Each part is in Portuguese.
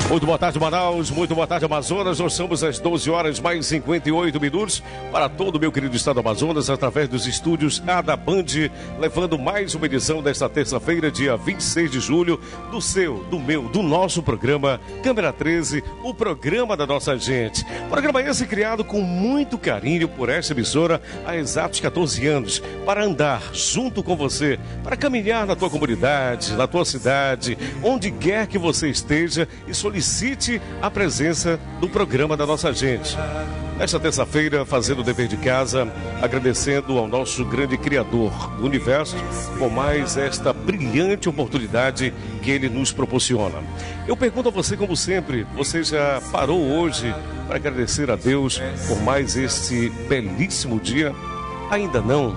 Muito boa tarde, Manaus. Muito boa tarde, Amazonas. Nós somos às 12 horas mais 58 minutos para todo o meu querido estado do Amazonas, através dos estúdios A da Band, levando mais uma edição desta terça-feira, dia 26 de julho, do seu, do meu, do nosso programa Câmera 13, o programa da nossa gente. Programa esse criado com muito carinho por esta emissora há exatos 14 anos, para andar junto com você, para caminhar na tua comunidade, na tua cidade, onde quer que você esteja, e solicite a presença do programa da nossa gente. Nesta terça-feira, fazendo o dever de casa, agradecendo ao nosso grande Criador do Universo por mais esta brilhante oportunidade que Ele nos proporciona. Eu pergunto a você, como sempre, você já parou hoje para agradecer a Deus por mais este belíssimo dia? Ainda não?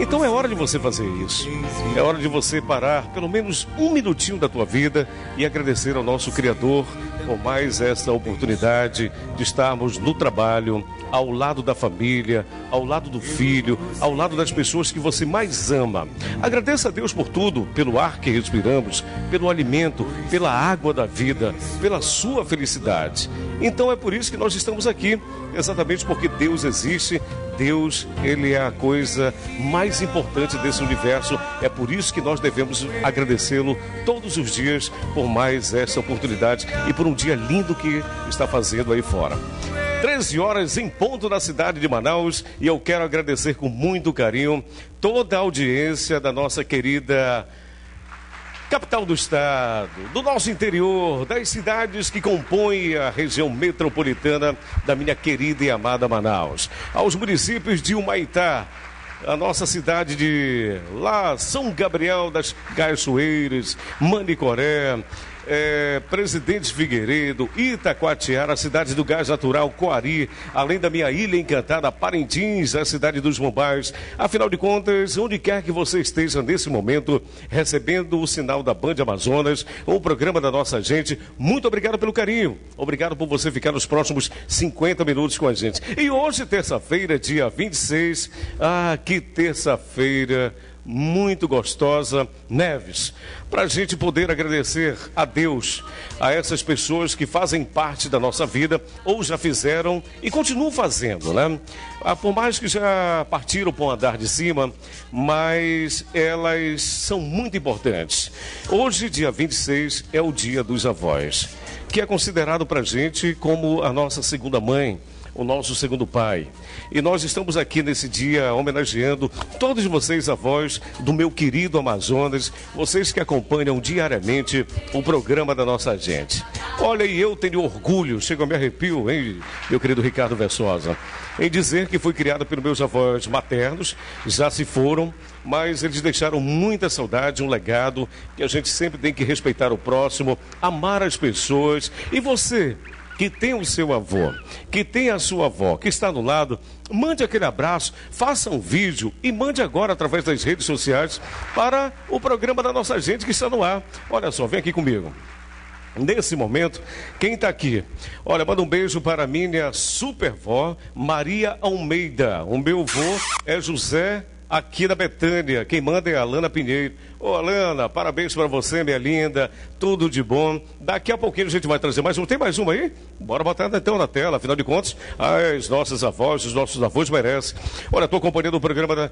Então é hora de você fazer isso. É hora de você parar pelo menos um minutinho da tua vida e agradecer ao nosso Criador por mais esta oportunidade de estarmos no trabalho, ao lado da família, ao lado do filho, ao lado das pessoas que você mais ama. Agradeça a Deus por tudo, pelo ar que respiramos, pelo alimento, pela água da vida, pela sua felicidade. Então é por isso que nós estamos aqui, exatamente porque Deus existe. Deus, Ele é a coisa mais importante desse universo. É por isso que nós devemos agradecê-lo todos os dias por mais essa oportunidade e por um dia lindo que está fazendo aí fora. 13 horas em ponto na cidade de Manaus, e eu quero agradecer com muito carinho toda a audiência da nossa querida capital do estado, do nosso interior, das cidades que compõem a região metropolitana da minha querida e amada Manaus. Aos municípios de Humaitá, a nossa cidade de lá, São Gabriel das Cachoeiras, Manicoré, Presidente Figueiredo, Itacoatiara, a cidade do gás natural, Coari, além da minha ilha encantada, Parintins, a cidade dos Bombais. Afinal de contas, onde quer que você esteja nesse momento, recebendo o sinal da Band Amazonas, ou o programa da nossa gente, muito obrigado pelo carinho. Obrigado por você ficar nos próximos 50 minutos com a gente. E hoje, terça-feira, dia 26, que terça-feira muito gostosa, Neves, para a gente poder agradecer a Deus, a essas pessoas que fazem parte da nossa vida, ou já fizeram e continuam fazendo, né? Por mais que já partiram para o andar de cima, mas elas são muito importantes. Hoje, dia 26, é o dia dos avós, que é considerado para a gente como a nossa segunda mãe, o nosso segundo pai. E nós estamos aqui nesse dia homenageando todos vocês, avós do meu querido Amazonas, vocês que acompanham diariamente o programa da nossa gente. Olha, e eu tenho orgulho, chego a me arrepio, hein, meu querido Ricardo Versosa, em dizer que fui criado pelos meus avós maternos, já se foram, mas eles deixaram muita saudade, um legado que a gente sempre tem que respeitar o próximo, amar as pessoas. E você que tem o seu avô, que tem a sua avó, que está no lado, mande aquele abraço, faça um vídeo e mande agora através das redes sociais para o programa da nossa gente que está no ar. Olha só, vem aqui comigo. Nesse momento, quem está aqui? Olha, manda um beijo para a minha supervó, Maria Almeida. O meu avô é José, aqui da Betânia. Quem manda é a Alana Pinheiro. Ô, Alana, parabéns para você, minha linda. Tudo de bom. Daqui a pouquinho a gente vai trazer mais um. Tem mais uma aí? Bora botar então na tela. Afinal de contas, as nossas avós, os nossos avós merecem. Olha, estou acompanhando o programa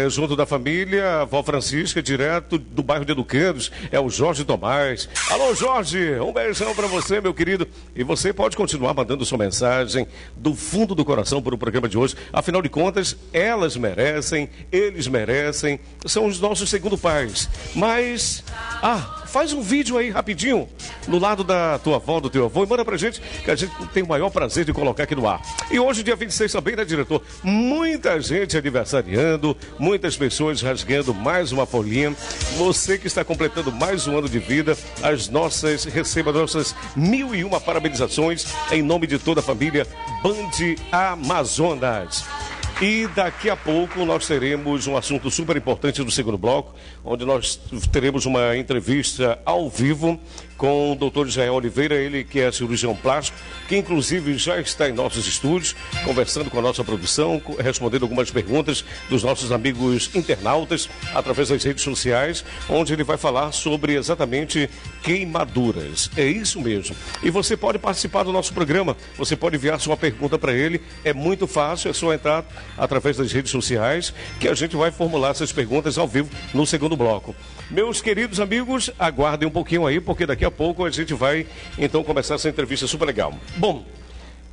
junto da família, a avó Francisca, direto do bairro de Educandos, é o Jorge Tomás. Alô, Jorge, um beijão para você, meu querido. E você pode continuar mandando sua mensagem do fundo do coração para o programa de hoje. Afinal de contas, elas merecem, eles merecem, são os nossos segundo pais. Mas, faz um vídeo aí rapidinho, no lado da tua avó, do teu avô, e manda pra gente, que a gente tem o maior prazer de colocar aqui no ar. E hoje, dia 26 também, né, diretor? Muita gente aniversariando, muitas pessoas rasgando mais uma folhinha. Você que está completando mais um ano de vida, receba nossas 1001 parabenizações em nome de toda a família Band Amazonas. E daqui a pouco nós teremos um assunto super importante do segundo bloco, onde nós teremos uma entrevista ao vivo com o Dr. Israel Oliveira, ele que é cirurgião plástico, que inclusive já está em nossos estúdios, conversando com a nossa produção, respondendo algumas perguntas dos nossos amigos internautas através das redes sociais, onde ele vai falar sobre exatamente queimaduras. É isso mesmo. E você pode participar do nosso programa, você pode enviar sua pergunta para ele, é muito fácil, é só entrar através das redes sociais, que a gente vai formular essas perguntas ao vivo no segundo bloco. Meus queridos amigos, aguardem um pouquinho aí, porque daqui a pouco a gente vai, então, começar essa entrevista super legal. Bom,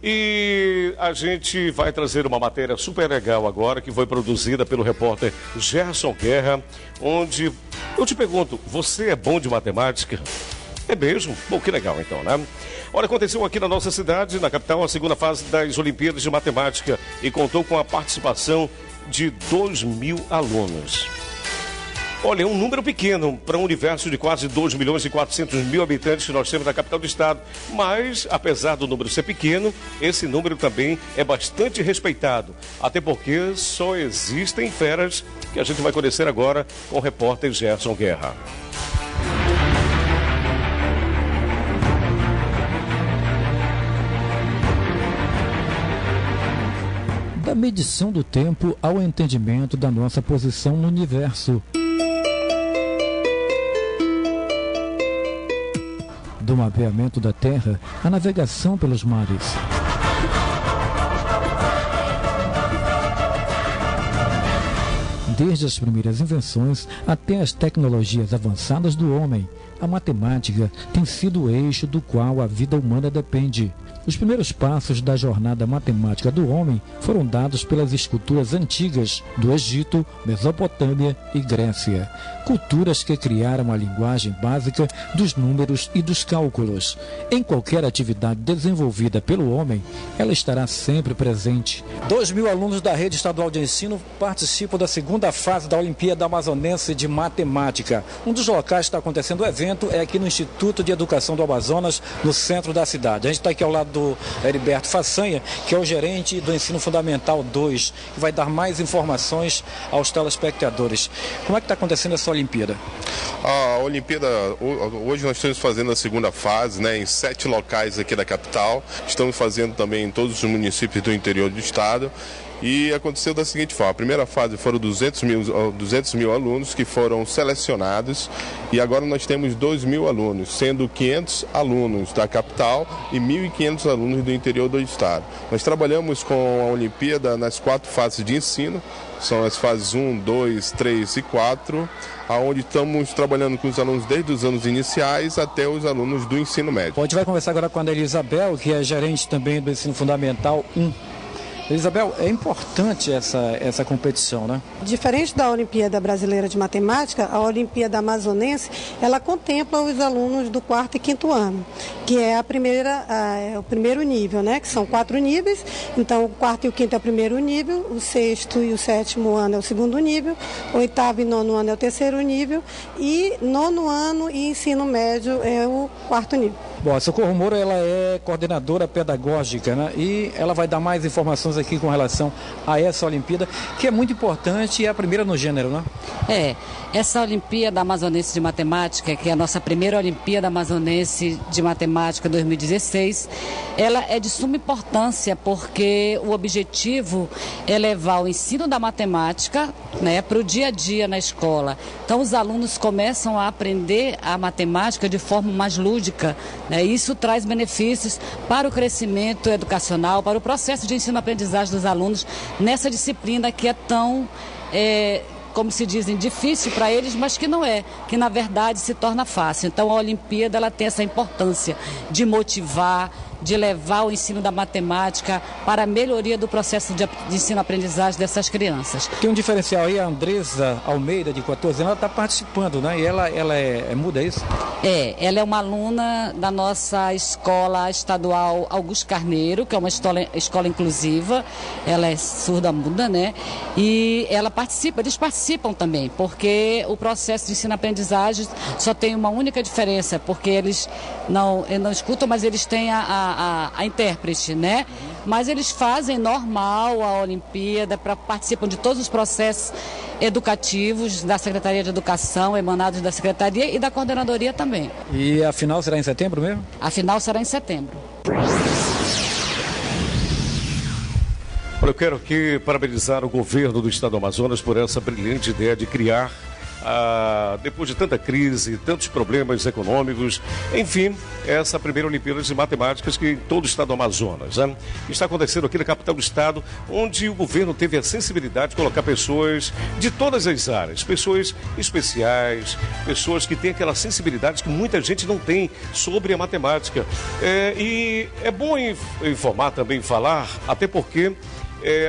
e a gente vai trazer uma matéria super legal agora, que foi produzida pelo repórter Gerson Guerra, onde eu te pergunto, você é bom de matemática? É mesmo? Bom, que legal então, né? Olha, aconteceu aqui na nossa cidade, na capital, a segunda fase das Olimpíadas de Matemática e contou com a participação de 2.000 alunos. Olha, é um número pequeno para um universo de quase 2.400.000 habitantes que nós temos na capital do estado. Mas, apesar do número ser pequeno, esse número também é bastante respeitado. Até porque só existem feras que a gente vai conhecer agora com o repórter Gerson Guerra. Da medição do tempo ao entendimento da nossa posição no universo. Do mapeamento da Terra à navegação pelos mares. Desde as primeiras invenções até as tecnologias avançadas do homem, a matemática tem sido o eixo do qual a vida humana depende. Os primeiros passos da jornada matemática do homem foram dados pelas esculturas antigas do Egito, Mesopotâmia e Grécia. Culturas que criaram a linguagem básica dos números e dos cálculos. Em qualquer atividade desenvolvida pelo homem, ela estará sempre presente. 2.000 alunos da Rede Estadual de Ensino participam da segunda fase da Olimpíada Amazonense de Matemática. Um dos locais que está acontecendo o evento é aqui no Instituto de Educação do Amazonas, no centro da cidade. A gente está aqui ao lado do Heriberto Façanha, que é o gerente do Ensino Fundamental 2, que vai dar mais informações aos telespectadores. Como é que está acontecendo essa Olimpíada? A Olimpíada, hoje nós estamos fazendo a segunda fase, né, em 7 locais aqui da capital. Estamos fazendo também em todos os municípios do interior do estado. E aconteceu da seguinte forma: a primeira fase foram 200 mil alunos que foram selecionados, e agora nós temos 2.000 alunos, sendo 500 alunos da capital e 1.500 alunos do interior do estado. Nós trabalhamos com a Olimpíada nas 4 fases de ensino, são as fases 1, 2, 3 e 4, onde estamos trabalhando com os alunos desde os anos iniciais até os alunos do ensino médio. Bom, a gente vai conversar agora com a Ana Isabel, que é gerente também do Ensino Fundamental 1. Isabel, é importante essa competição, né? Diferente da Olimpíada Brasileira de Matemática, a Olimpíada Amazonense, ela contempla os alunos do 4º e 5º ano, que é o primeiro nível, né? Que são 4 níveis, então o 4º e o 5º é o primeiro nível, o 6º e o 7º ano é o segundo nível, o 8º e 9º ano é o terceiro nível, e 9º ano e ensino médio é o 4º nível. Bom, a Socorro Moura, ela é coordenadora pedagógica, né? E ela vai dar mais informações aqui com relação a essa Olimpíada, que é muito importante e é a primeira no gênero, né? Essa Olimpíada Amazonense de Matemática, que é a nossa primeira Olimpíada Amazonense de Matemática 2016, ela é de suma importância porque o objetivo é levar o ensino da matemática, né, para o dia a dia na escola. Então os alunos começam a aprender a matemática de forma mais lúdica, né? Isso traz benefícios para o crescimento educacional, para o processo de ensino-aprendizagem dos alunos nessa disciplina que é tão, como se dizem, difícil para eles, mas que não é, que na verdade se torna fácil. Então a Olimpíada, ela tem essa importância de motivar, de levar o ensino da matemática para a melhoria do processo de ensino-aprendizagem dessas crianças. Tem um diferencial aí, a Andresa Almeida, de 14 anos, ela está participando, né? E ela é muda, é isso? Ela é uma aluna da nossa escola estadual Augusto Carneiro, que é uma escola inclusiva, ela é surda-muda, né? E eles participam também, porque o processo de ensino-aprendizagem só tem uma única diferença, porque eles não escutam, mas eles têm a intérprete, né? Mas eles fazem normal a Olimpíada, participam de todos os processos educativos da Secretaria de Educação, emanados da Secretaria e da Coordenadoria também. E a final será em setembro mesmo? A final será em setembro. Olha, eu quero aqui parabenizar o governo do estado do Amazonas por essa brilhante ideia de criar, depois de tanta crise, tantos problemas econômicos, enfim, essa primeira Olimpíada de Matemáticas que em todo o estado do Amazonas, né? Está acontecendo aqui na capital do estado, onde o governo teve a sensibilidade de colocar pessoas de todas as áreas, pessoas especiais, pessoas que têm aquela sensibilidade que muita gente não tem sobre a matemática. E é bom informar também, falar, até porque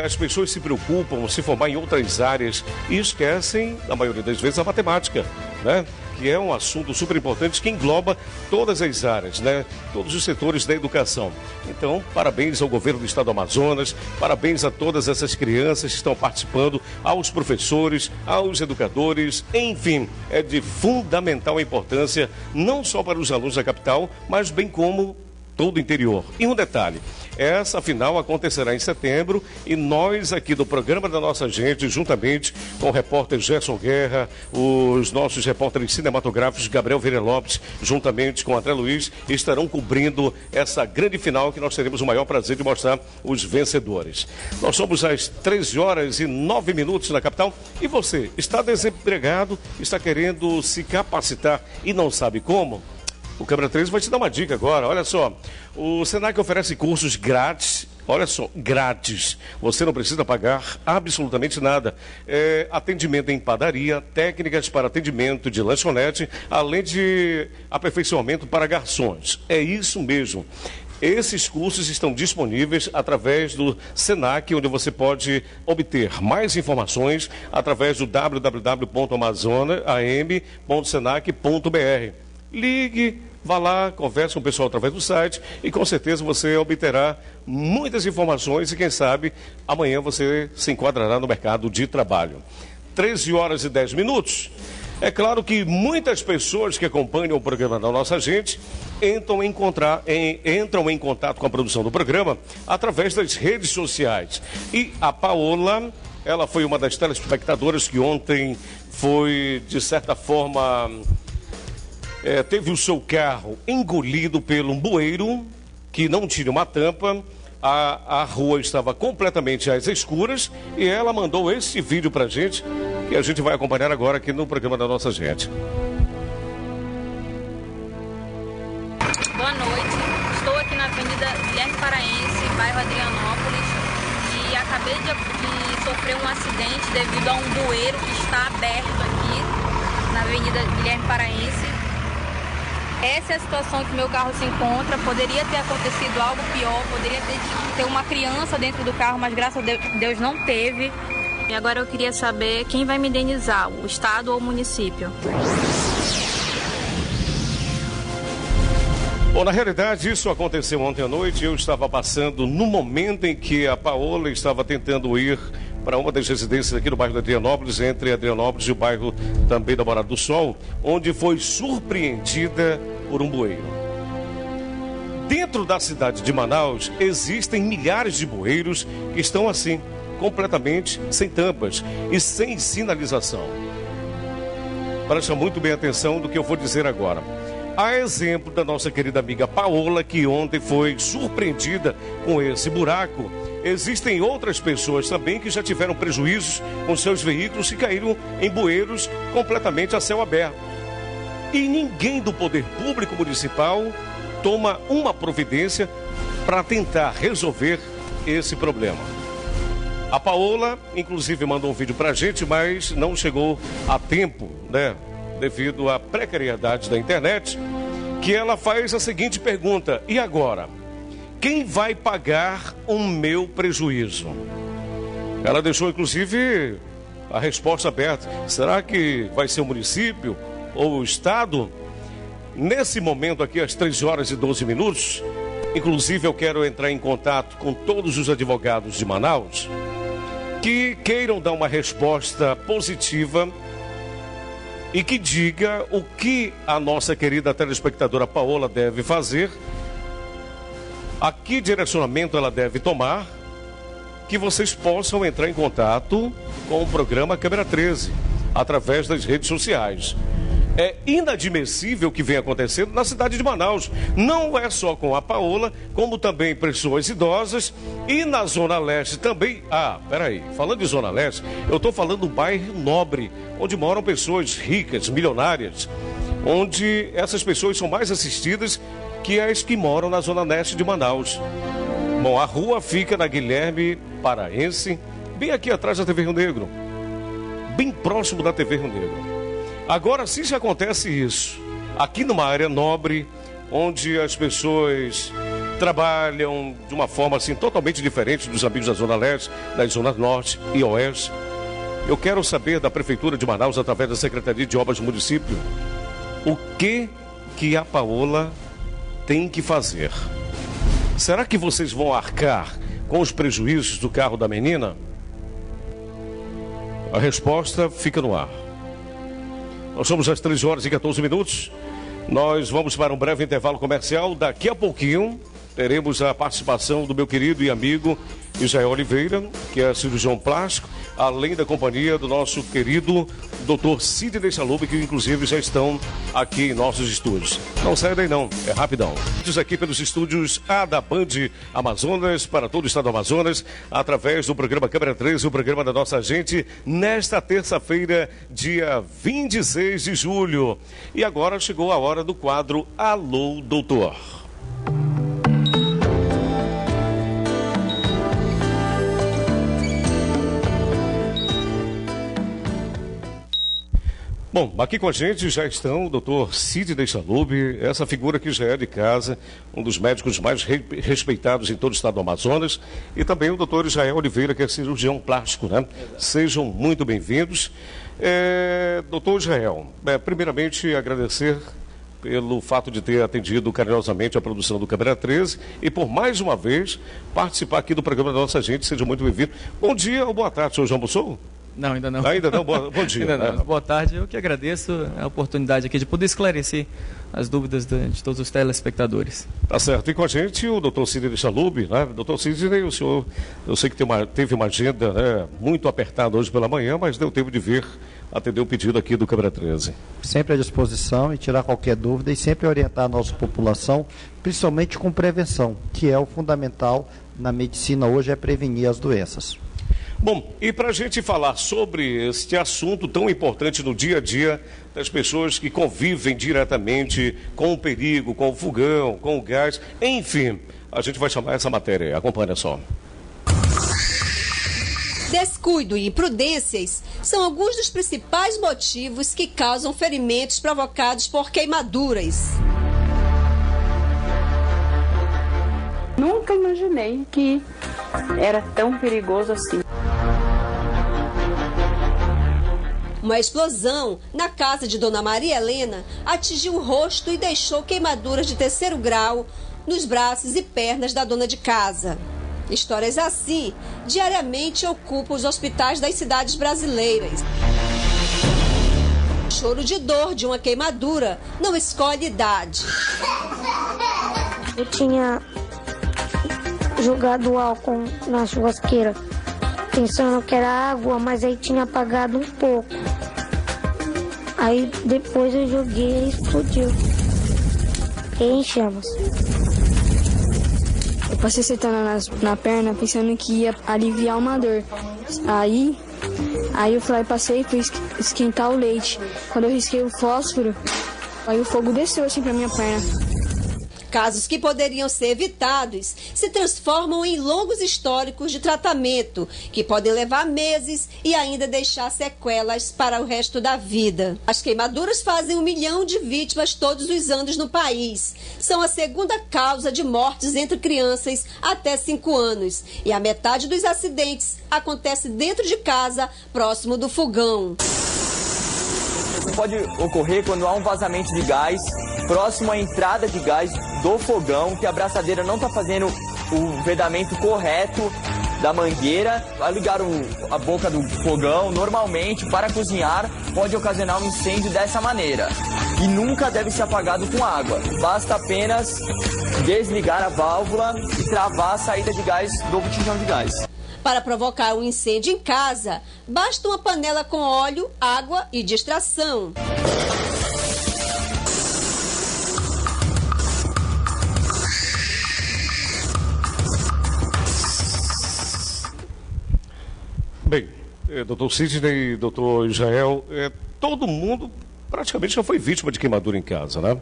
as pessoas se preocupam se formar em outras áreas e esquecem, na maioria das vezes, a matemática, né? Que é um assunto super importante que engloba todas as áreas, né? Todos os setores da educação. Então, parabéns ao governo do estado do Amazonas, parabéns a todas essas crianças que estão participando, aos professores, aos educadores, enfim, é de fundamental importância, não só para os alunos da capital, mas bem como todo o interior. E um detalhe, essa final acontecerá em setembro e nós aqui do programa da nossa gente, juntamente com o repórter Gerson Guerra, os nossos repórteres cinematográficos Gabriel Vieira Lopes, juntamente com André Luiz, estarão cobrindo essa grande final que nós teremos o maior prazer de mostrar os vencedores. Nós somos às 13h09 na capital e você está desempregado, está querendo se capacitar e não sabe como? O Câmara 3 vai te dar uma dica agora, olha só. O Senac oferece cursos grátis, olha só, grátis. Você não precisa pagar absolutamente nada. Atendimento em padaria, técnicas para atendimento de lanchonete, além de aperfeiçoamento para garçons. É isso mesmo. Esses cursos estão disponíveis através do Senac, onde você pode obter mais informações através do www.amazonam.senac.br. Ligue, vá lá, converse com o pessoal através do site e com certeza você obterá muitas informações e quem sabe amanhã você se enquadrará no mercado de trabalho. 13h10. É claro que muitas pessoas que acompanham o programa da nossa gente entram em contato com a produção do programa através das redes sociais. E a Paola, ela foi uma das telespectadoras que ontem foi, de certa forma, teve o seu carro engolido pelo bueiro, que não tinha uma tampa, a rua estava completamente às escuras e ela mandou esse vídeo pra gente, que a gente vai acompanhar agora aqui no programa da nossa gente. Boa noite, estou aqui na Avenida Guilherme Paraense, bairro Adrianópolis, e acabei de sofrer um acidente devido a um bueiro que está aberto aqui na Avenida Guilherme Paraense. Essa é a situação que meu carro se encontra. Poderia ter acontecido algo pior, poderia ter uma criança dentro do carro, mas graças a Deus não teve. E agora eu queria saber quem vai me indenizar, o estado ou o município? Bom, na realidade, isso aconteceu ontem à noite. Eu estava passando no momento em que a Paola estava tentando ir para uma das residências aqui no bairro de Adrianópolis, entre Adrianópolis e o bairro também da Morada do Sol, onde foi surpreendida por um bueiro. Dentro da cidade de Manaus, existem milhares de bueiros que estão assim, completamente sem tampas e sem sinalização. Presta muito bem atenção do que eu vou dizer agora. A exemplo da nossa querida amiga Paola, que ontem foi surpreendida com esse buraco, existem outras pessoas também que já tiveram prejuízos com seus veículos e caíram em bueiros completamente a céu aberto. E ninguém do poder público municipal toma uma providência para tentar resolver esse problema. A Paola, inclusive, mandou um vídeo para a gente, mas não chegou a tempo, né? Devido à precariedade da internet, que ela faz a seguinte pergunta: e agora? Quem vai pagar o meu prejuízo? Ela deixou, inclusive, a resposta aberta. Será que vai ser o município ou o estado? Nesse momento aqui, às 13h12, inclusive eu quero entrar em contato com todos os advogados de Manaus que queiram dar uma resposta positiva e que diga o que a nossa querida telespectadora Paola deve fazer, a que direcionamento ela deve tomar, que vocês possam entrar em contato com o programa Câmera 13, através das redes sociais. É inadmissível o que vem acontecendo na cidade de Manaus. Não é só com a Paola, como também pessoas idosas e na Zona Leste também. Falando de Zona Leste, eu estou falando do bairro Nobre, onde moram pessoas ricas, milionárias, onde essas pessoas são mais assistidas que as que moram na Zona Leste de Manaus. Bom, a rua fica na Guilherme Paraense, bem aqui atrás da TV Rio Negro, bem próximo da TV Rio Negro. Agora, se já acontece isso, aqui numa área nobre, onde as pessoas trabalham de uma forma assim totalmente diferente dos amigos da Zona Leste, das Zonas Norte e Oeste, eu quero saber da Prefeitura de Manaus, através da Secretaria de Obras do município, o que a Paola tem que fazer. Será que vocês vão arcar com os prejuízos do carro da menina? A resposta fica no ar. Nós somos às 13h14. Nós vamos para um breve intervalo comercial. Daqui a pouquinho teremos a participação do meu querido e amigo Israel Oliveira, que é cirurgião plástico, além da companhia do nosso querido Dr. Sidney Salub, que inclusive já estão aqui em nossos estúdios. Não saia daí não, é rapidão. Aqui pelos estúdios A da Band Amazonas, para todo o estado do Amazonas, através do programa Câmera 13, o programa da nossa gente, nesta terça-feira, dia 26 de julho. E agora chegou a hora do quadro Alô, Doutor. Bom, aqui com a gente já estão o doutor Sidney Salub, essa figura que já é de casa, um dos médicos mais respeitados em todo o estado do Amazonas, e também o doutor Israel Oliveira, que é cirurgião plástico, né? Sejam muito bem-vindos. Doutor Israel, primeiramente agradecer pelo fato de ter atendido carinhosamente a produção do Câmera 13 e por mais uma vez participar aqui do programa da nossa gente. Seja muito bem-vindo. Bom dia ou boa tarde, senhor João Almoçou? Não, ainda não. Ainda não? Bom dia. Ainda não. Boa tarde. Eu que agradeço a oportunidade aqui de poder esclarecer as dúvidas de todos os telespectadores. Tá certo. E com a gente o doutor Sidney Salub, né? Doutor Sidney, o senhor, eu sei que teve uma agenda, né, muito apertada hoje pela manhã, mas deu tempo de vir atender o pedido aqui do Câmera 13. Sempre à disposição e tirar qualquer dúvida e sempre orientar a nossa população, principalmente com prevenção, que é o fundamental na medicina hoje, é prevenir as doenças. Bom, e para a gente falar sobre este assunto tão importante no dia a dia das pessoas que convivem diretamente com o perigo, com o fogão, com o gás, enfim, a gente vai chamar essa matéria. Acompanha só. Descuido e imprudências são alguns dos principais motivos que causam ferimentos provocados por queimaduras. Nunca imaginei que era tão perigoso assim. Uma explosão na casa de Dona Maria Helena atingiu o rosto e deixou queimaduras de 3º grau nos braços e pernas da dona de casa. Histórias assim diariamente ocupam os hospitais das cidades brasileiras. O choro de dor de uma queimadura não escolhe idade. Eu tinha jogado álcool na churrasqueira, pensando que era água, mas aí tinha apagado um pouco. Aí depois eu joguei e explodiu. E em chamas. Eu passei sentando na perna pensando que ia aliviar uma dor. Aí eu fui lá e passei e fui esquentar o leite. Quando eu risquei o fósforo, aí o fogo desceu assim pra minha perna. Casos que poderiam ser evitados se transformam em longos históricos de tratamento, que podem levar meses e ainda deixar sequelas para o resto da vida. As queimaduras fazem 1 milhão de vítimas todos os anos no país. São a 2ª causa de mortes entre crianças até 5 anos. E a metade dos acidentes acontece dentro de casa, próximo do fogão. Pode ocorrer quando há um vazamento de gás próximo à entrada de gás do fogão, que a braçadeira não está fazendo o vedamento correto da mangueira. Vai ligar a boca do fogão normalmente para cozinhar, pode ocasionar um incêndio dessa maneira. E nunca deve ser apagado com água. Basta apenas desligar a válvula e travar a saída de gás do botijão de gás. Para provocar um incêndio em casa, basta uma panela com óleo, água e distração. Bem, doutor Sidney, doutor Israel, todo mundo praticamente já foi vítima de queimadura em casa, né?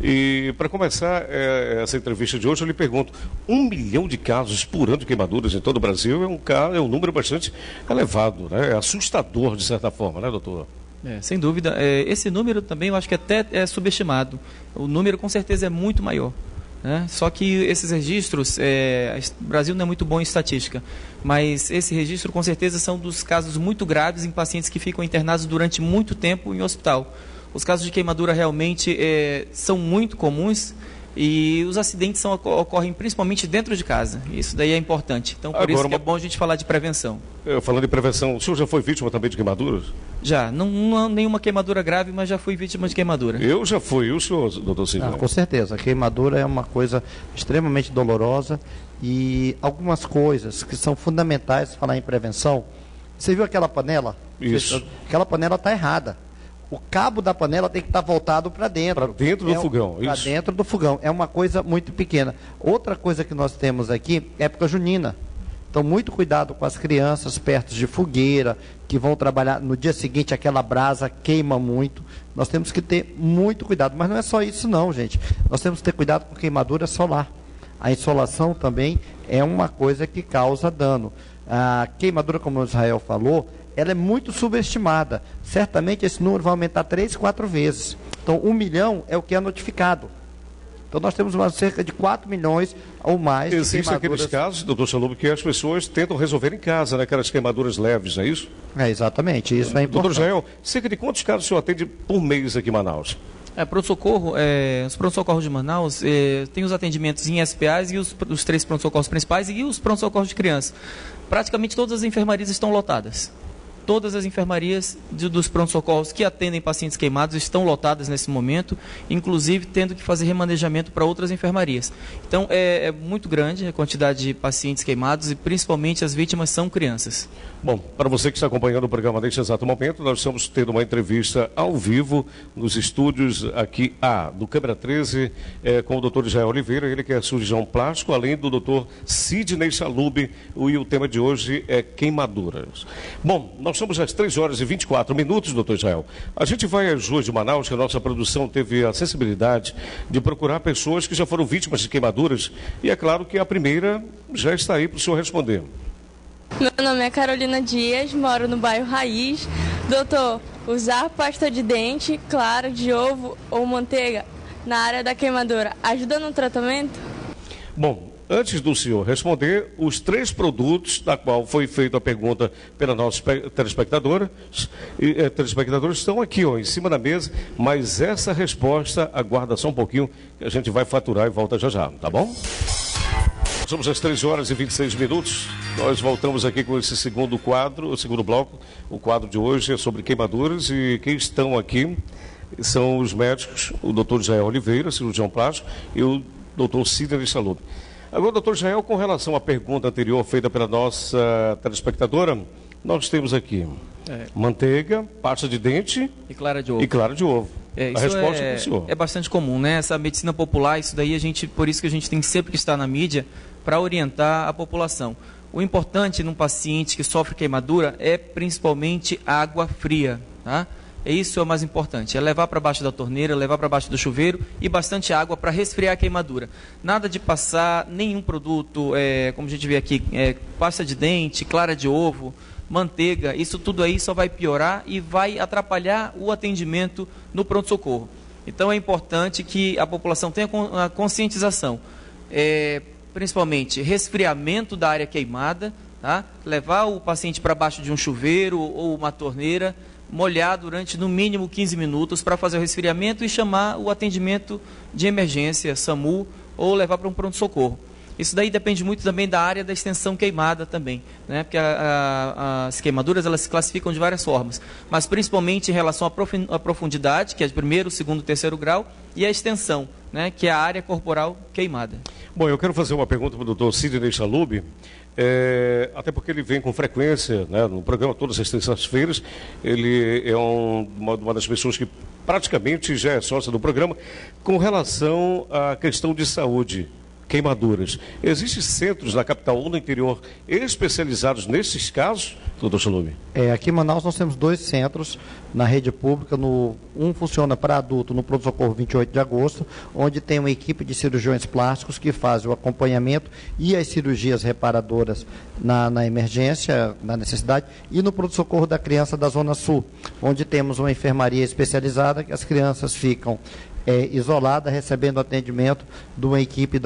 E para começar essa entrevista de hoje, eu lhe pergunto, 1 milhão de casos por ano de queimaduras em todo o Brasil é um número bastante elevado, né? É assustador de certa forma, né, doutor? Sem dúvida. Esse número também eu acho que até é subestimado. O número com certeza é muito maior. Só que esses registros, o Brasil não é muito bom em estatística, mas esse registro com certeza são dos casos muito graves em pacientes que ficam internados durante muito tempo em hospital. Os casos de queimadura realmente são muito comuns e os acidentes ocorrem principalmente dentro de casa. Isso daí é importante. Então, por isso que é bom a gente falar de prevenção. Falando de prevenção, o senhor já foi vítima também de queimaduras? Já. Não nenhuma queimadura grave, mas já fui vítima de queimadura. Eu já fui. E o senhor, doutor Sidney? Com certeza. A queimadura é uma coisa extremamente dolorosa e algumas coisas que são fundamentais falar em prevenção. Você viu aquela panela? Isso. Aquela panela está errada. O cabo da panela tem que estar voltado para dentro. Para dentro do fogão, isso. Para dentro do fogão. É uma coisa muito pequena. Outra coisa que nós temos aqui é época junina. Então, muito cuidado com as crianças perto de fogueira, que vão trabalhar no dia seguinte, aquela brasa queima muito. Nós temos que ter muito cuidado. Mas não é só isso não, gente. Nós temos que ter cuidado com queimadura solar. A insolação também é uma coisa que causa dano. A queimadura, como o Israel falou, ela é muito subestimada. Certamente esse número vai aumentar 3, 4 vezes. Então, 1 milhão é o que é notificado. Então, nós temos cerca de 4 milhões ou mais de Existem aqueles casos, doutor Salub, que as pessoas tentam resolver em casa, né? Aquelas queimaduras leves, não é isso? Exatamente, isso é importante. Doutor Israel, cerca de quantos casos o senhor atende por mês aqui em Manaus? Pronto-socorro, os pronto-socorros de Manaus tem os atendimentos em SPAs e os 3 pronto-socorros principais e os pronto-socorros de criança. Praticamente todas as enfermarias estão lotadas. Todas as enfermarias dos pronto-socorros que atendem pacientes queimados estão lotadas nesse momento, inclusive tendo que fazer remanejamento para outras enfermarias. Então, é muito grande a quantidade de pacientes queimados e, principalmente, as vítimas são crianças. Bom, para você que está acompanhando o programa neste exato momento, nós estamos tendo uma entrevista ao vivo nos estúdios aqui do Câmara 13 com o doutor Israel Oliveira, ele que é cirurgião plástico, além do doutor Sidney Salub, e o tema de hoje é queimaduras. Bom, nós somos às 3 horas e 24 minutos, doutor Israel. A gente vai às ruas de Manaus, que a nossa produção teve a sensibilidade de procurar pessoas que já foram vítimas de queimaduras, e é claro que a primeira já está aí para o senhor responder. Meu nome é Carolina Dias, moro no bairro Raiz. Doutor, usar pasta de dente, clara de ovo ou manteiga na área da queimadura ajuda no tratamento? Bom, antes do senhor responder, os 3 produtos da qual foi feita a pergunta pela nossa telespectadora estão aqui, em cima da mesa, mas essa resposta aguarda só um pouquinho que a gente vai faturar e volta já, tá bom? Somos às 3 horas e 26 minutos. Nós voltamos aqui com esse segundo quadro, o segundo bloco. O quadro de hoje é sobre queimaduras e quem estão aqui são os médicos, o doutor Israel Oliveira, cirurgião plástico, e o doutor Sidney Salub. Agora, doutor Israel, com relação à pergunta anterior feita pela nossa telespectadora, nós temos aqui manteiga, pasta de dente e clara de ovo. A resposta é do senhor. É bastante comum, né? Essa medicina popular, isso daí por isso que a gente tem sempre que estar na mídia para orientar a população. O importante num paciente que sofre queimadura é principalmente água fria, tá? Isso é o mais importante, é levar para baixo da torneira, levar para baixo do chuveiro e bastante água para resfriar a queimadura. Nada de passar nenhum produto, como a gente vê aqui, pasta de dente, clara de ovo, manteiga, isso tudo aí só vai piorar e vai atrapalhar o atendimento no pronto-socorro. Então é importante que a população tenha a conscientização, principalmente resfriamento da área queimada, tá? Levar o paciente para baixo de um chuveiro ou uma torneira, molhar durante no mínimo 15 minutos para fazer o resfriamento e chamar o atendimento de emergência, SAMU, ou levar para um pronto-socorro. Isso daí depende muito também da área da extensão queimada também, né? Porque as queimaduras elas se classificam de várias formas, mas principalmente em relação à profundidade, que é de 1º, 2º, 3º grau, e a extensão, né? Que é a área corporal queimada. Bom, eu quero fazer uma pergunta para o doutor Sidney Chalub, até porque ele vem com frequência, né, no programa todas as terças-feiras. Ele é uma das pessoas que praticamente já é sócia do programa com relação à questão de saúde. Queimaduras. Existem centros na capital ou no interior especializados nesses casos, doutor Chalub? Aqui em Manaus nós temos 2 centros na rede pública. Um funciona para adulto no pronto-socorro 28 de agosto, onde tem uma equipe de cirurgiões plásticos que fazem o acompanhamento e as cirurgias reparadoras na emergência, na necessidade, e no pronto-socorro da criança da Zona Sul, onde temos uma enfermaria especializada que as crianças ficam isolada, recebendo atendimento de uma equipe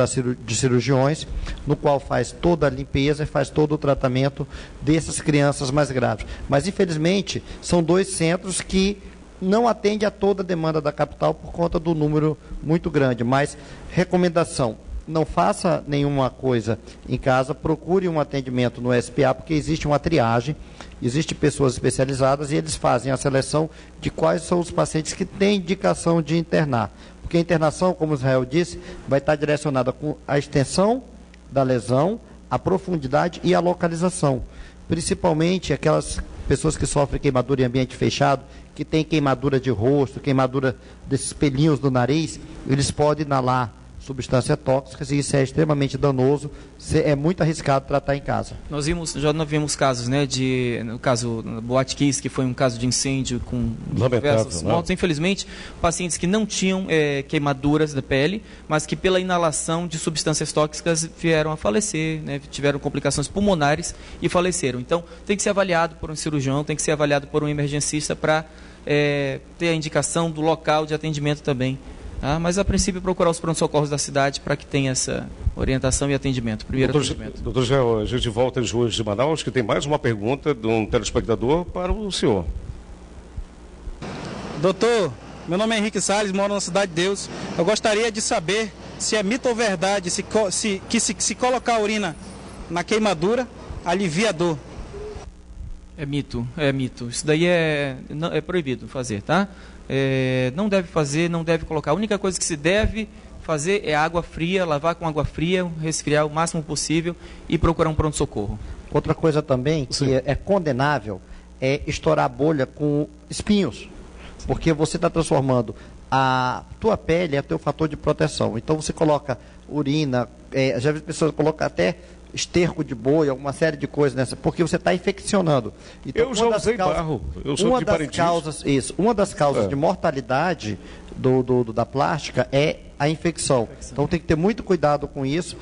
de cirurgiões, no qual faz toda a limpeza e faz todo o tratamento dessas crianças mais graves. Mas, infelizmente, são 2 centros que não atendem a toda a demanda da capital por conta do número muito grande. Mas, recomendação, não faça nenhuma coisa em casa, procure um atendimento no SPA, porque existe uma triagem, existem pessoas especializadas e eles fazem a seleção de quais são os pacientes que têm indicação de internar. Porque a internação, como o Israel disse, vai estar direcionada com a extensão da lesão, a profundidade e a localização. Principalmente aquelas pessoas que sofrem queimadura em ambiente fechado, que tem queimadura de rosto, queimadura desses pelinhos do nariz, eles podem inalar substâncias tóxicas e isso é extremamente danoso, é muito arriscado tratar em casa. Nós vimos casos, né, no caso Boate Kiss, que foi um caso de incêndio com diversas mortes. Infelizmente, pacientes que não tinham queimaduras da pele, mas que pela inalação de substâncias tóxicas vieram a falecer, né, tiveram complicações pulmonares e faleceram. Então, tem que ser avaliado por um cirurgião, tem que ser avaliado por um emergencista para ter a indicação do local de atendimento também. Mas, a princípio, procurar os pronto-socorros da cidade para que tenha essa orientação e atendimento. Atendimento. Doutor Gé, a gente volta às ruas de Manaus, que tem mais uma pergunta de um telespectador para o senhor. Doutor, meu nome é Henrique Salles, moro na Cidade de Deus. Eu gostaria de saber se é mito ou verdade se colocar a urina na queimadura, alivia a dor. É mito. Isso daí é proibido fazer, tá? Não deve fazer, não deve colocar. A única coisa que se deve fazer é água fria, lavar com água fria, resfriar o máximo possível e procurar um pronto-socorro. Outra coisa também que é condenável é estourar a bolha com espinhos, porque você está transformando a tua pele é teu fator de proteção. Então você coloca urina, já vi pessoas colocam até esterco de boi, alguma série de coisas nessa, porque você está infeccionando. Então, eu já usei barro, eu sou de Parintins. Uma das causas de mortalidade da plástica é a infecção. Então tem que ter muito cuidado com isso,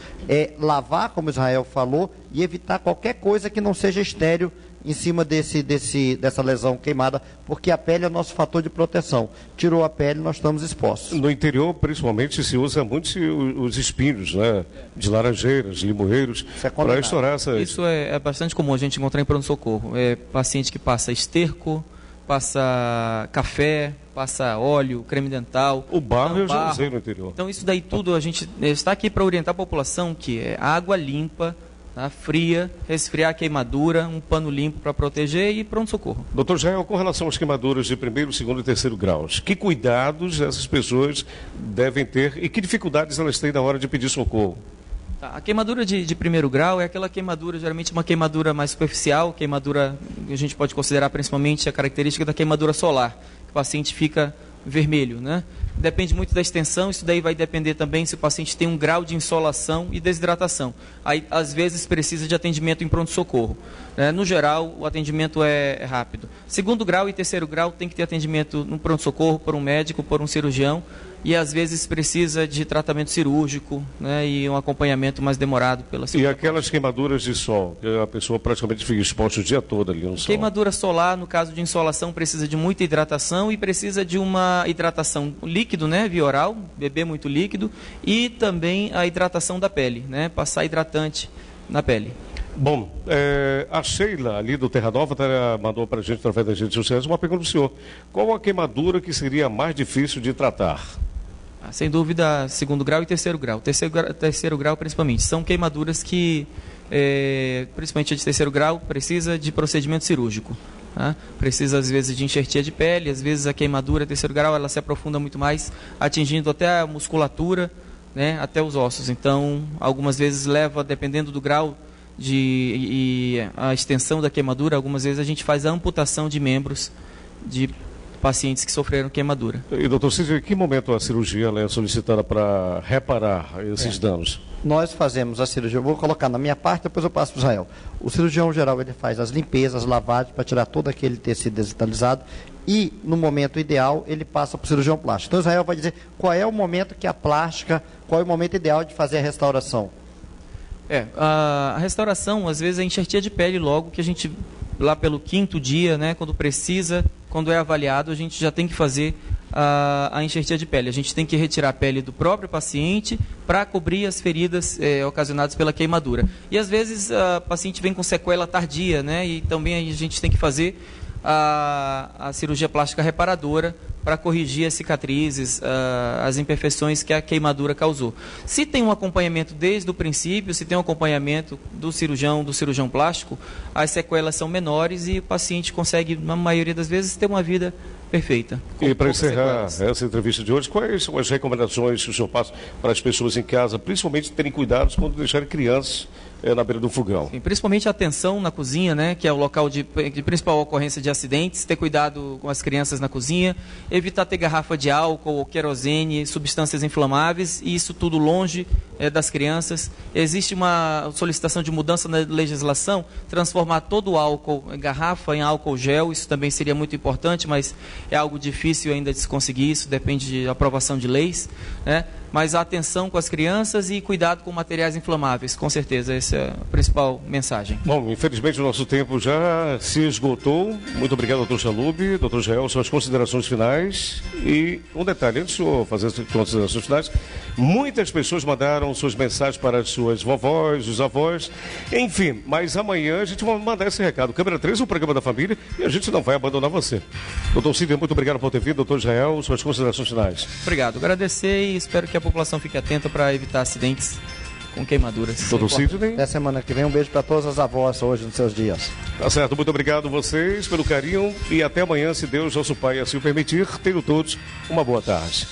lavar, como Israel falou, e evitar qualquer coisa que não seja estéril em cima dessa lesão queimada, porque a pele é o nosso fator de proteção. Tirou a pele, nós estamos expostos. No interior, principalmente, se usa muito os espinhos, né? De laranjeiras, limoeiros, para estourar essa... Isso é bastante comum a gente encontrar em pronto-socorro. Paciente que passa esterco, passa café, passa óleo, creme dental. O barro eu já usei no interior. Então isso daí tudo a gente está aqui para orientar a população que é água limpa, tá? Fria, resfriar a queimadura, um pano limpo para proteger e pronto-socorro. Doutor Jael, com relação às queimaduras de 1º, 2º e 3º graus, que cuidados essas pessoas devem ter e que dificuldades elas têm na hora de pedir socorro? A queimadura de 1º grau é aquela queimadura, geralmente uma queimadura mais superficial, queimadura que a gente pode considerar principalmente a característica da queimadura solar, que o paciente fica vermelho, né? Depende muito da extensão, isso daí vai depender também se o paciente tem um grau de insolação e desidratação. Aí, às vezes, precisa de atendimento em pronto-socorro. No geral, o atendimento é rápido. 2º grau e 3º grau tem que ter atendimento no pronto-socorro por um médico, por um cirurgião, e às vezes precisa de tratamento cirúrgico, né, e um acompanhamento mais demorado pela cirurgia. E aquelas queimaduras de sol, que a pessoa praticamente fica exposta o dia todo ali no sol? Queimadura solar, no caso de insolação, precisa de muita hidratação e precisa de uma hidratação líquido, né, via oral, beber muito líquido, e também a hidratação da pele, né, passar hidratante na pele. Bom, a Sheila, ali do Terra Nova, mandou para a gente, através das redes sociais, uma pergunta para o senhor. Qual a queimadura que seria mais difícil de tratar? Sem dúvida, segundo grau e terceiro grau. Terceiro grau, principalmente, são queimaduras que, principalmente a de terceiro grau, precisa de procedimento cirúrgico. Tá? Precisa, às vezes, de enxertia de pele, às vezes a queimadura terceiro grau ela se aprofunda muito mais, atingindo até a musculatura, né, até os ossos. Então, algumas vezes leva, dependendo do grau e a extensão da queimadura, algumas vezes a gente faz a amputação de membros de pacientes que sofreram queimadura. E, doutor Cícero, em que momento a cirurgia é solicitada para reparar esses danos? Nós fazemos a cirurgia, eu vou colocar na minha parte, depois eu passo para o Israel. O cirurgião geral ele faz as limpezas, as lavagens para tirar todo aquele tecido desvitalizado e, no momento ideal, ele passa para o cirurgião plástico. Então, Israel vai dizer qual é o momento que a plástica, qual é o momento ideal de fazer a restauração. A restauração, às vezes, é enxertia de pele logo, que a gente, lá pelo 5º dia, né, quando precisa, quando é avaliado, a gente já tem que fazer a enxertia de pele. A gente tem que retirar a pele do próprio paciente para cobrir as feridas ocasionadas pela queimadura. E, às vezes, o paciente vem com sequela tardia, né, e também a gente tem que fazer a cirurgia plástica reparadora para corrigir as cicatrizes, as imperfeições que a queimadura causou. Se tem um acompanhamento desde o princípio, se tem um acompanhamento do cirurgião plástico, as sequelas são menores e o paciente consegue, na maioria das vezes, ter uma vida perfeita. E para encerrar essa entrevista de hoje, quais são as recomendações que o senhor passa para as pessoas em casa, principalmente terem cuidados quando deixarem crianças na beira do fogão? Sim, principalmente a atenção na cozinha, né, que é o local de principal ocorrência de acidentes, ter cuidado com as crianças na cozinha, evitar ter garrafa de álcool, querosene, substâncias inflamáveis, e isso tudo longe das crianças. Existe uma solicitação de mudança na legislação, transformar todo o álcool, garrafa, em álcool gel, isso também seria muito importante, mas é algo difícil ainda de se conseguir, isso depende de aprovação de leis, né? Mas a atenção com as crianças e cuidado com materiais inflamáveis, com certeza, essa é a principal mensagem. Bom, infelizmente o nosso tempo já se esgotou. Muito obrigado, doutor Chalub, doutor Israel, suas considerações finais. E um detalhe, antes do senhor fazer as considerações finais, muitas pessoas mandaram suas mensagens para as suas vovós, os avós, enfim, mas amanhã a gente vai mandar esse recado. Câmera 3, o programa da família, e a gente não vai abandonar você. Doutor Cícero, muito obrigado por ter vindo. Doutor Israel, suas considerações finais. Obrigado, agradecer e espero que a população fique atenta para evitar acidentes com queimaduras. Doutor Cícero. Até semana que vem, um beijo para todas as avós hoje nos seus dias. Tá certo, muito obrigado a vocês pelo carinho e até amanhã, se Deus, nosso Pai, assim o permitir. Tenham todos uma boa tarde.